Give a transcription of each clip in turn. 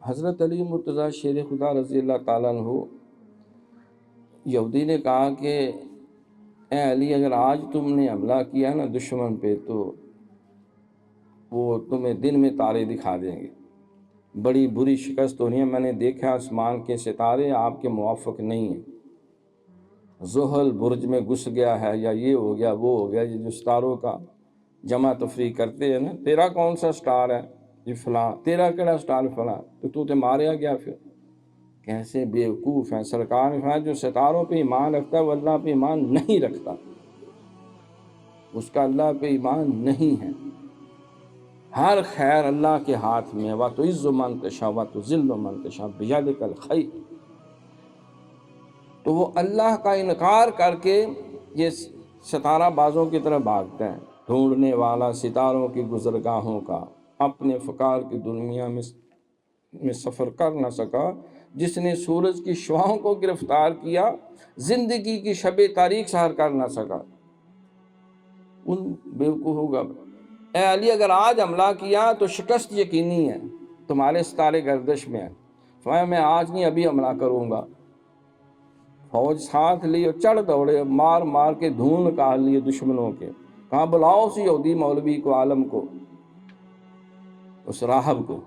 حضرت علی مرتضیٰ شیر خدا رضی اللہ تعالیٰ عنہ، یہودی نے کہا کہ اے علی، اگر آج تم نے حملہ کیا نا دشمن پہ تو وہ تمہیں دن میں تارے دکھا دیں گے، بڑی بری شکست ہونی ہے، میں نے دیکھا آسمان کے ستارے آپ کے موافق نہیں ہیں، زحل برج میں گھس گیا ہے، یا یہ ہو گیا وہ ہو گیا، یہ جو ستاروں کا جمع تفریق کرتے ہیں نا، تیرا کون سا سٹار ہے یہ فلاں، تیرا کیڑا سٹار فلاں، تو تے ماریا گیا۔ پھر کیسے بیوقوف ہیں۔ سرکار نے فرمایا جو ستاروں پہ ایمان رکھتا ہے وہ اللہ پہ ایمان نہیں رکھتا، اس کا اللہ پہ ایمان نہیں ہے۔ ہر خیر اللہ کے ہاتھ میں ہے، وَتُعِزُّ مَن تَشَاءُ وَتُذِلُّ مَن تَشَاءُ بِیَدِکَ الْخَیرُ۔ تو وہ اللہ کا انکار کر کے یہ ستارہ بازوں کی طرف بھاگتا ہے۔ ڈھونڈنے والا ستاروں کی گزرگاہوں کا اپنے فقار کی دنیا میں سفر کر نہ سکا، جس نے سورج کی شعاؤں کو گرفتار کیا زندگی کی شب تاریک سحر کر نہ سکا۔ ان بیوقوفوں کا اے علی اگر آج حملہ کیا تو شکست یقینی ہے، تمہارے ستارے گردش میں ہیں۔ فرمایا میں آج نہیں ابھی حملہ کروں گا۔ فوج ساتھ لی اور چڑھ دوڑے، مار مار کے دھون نکال لیے دشمنوں کے۔ کہاں بلاؤ اس یہودی مولوی کو، عالم کو، اس راہب کو۔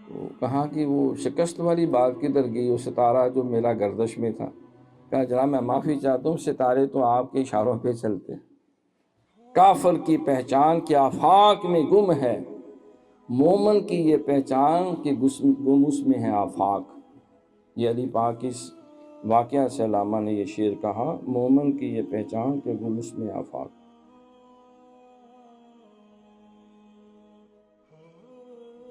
تو کہا کہ وہ شکست والی بات کدھر گئی، وہ ستارہ جو میرا گردش میں تھا۔ کہا جناب میں معافی چاہتا ہوں، ستارے تو آپ کے اشاروں پہ چلتے ہیں۔ کافر کی پہچان کہ آفاق میں گم ہے، مومن کی یہ پہچان کہ گم اس میں ہے آفاق۔ یہ علی پاک اس واقعہ سے علامہ نے یہ شعر کہا، مومن کی یہ پہچان کہ گم اس میں آفاق۔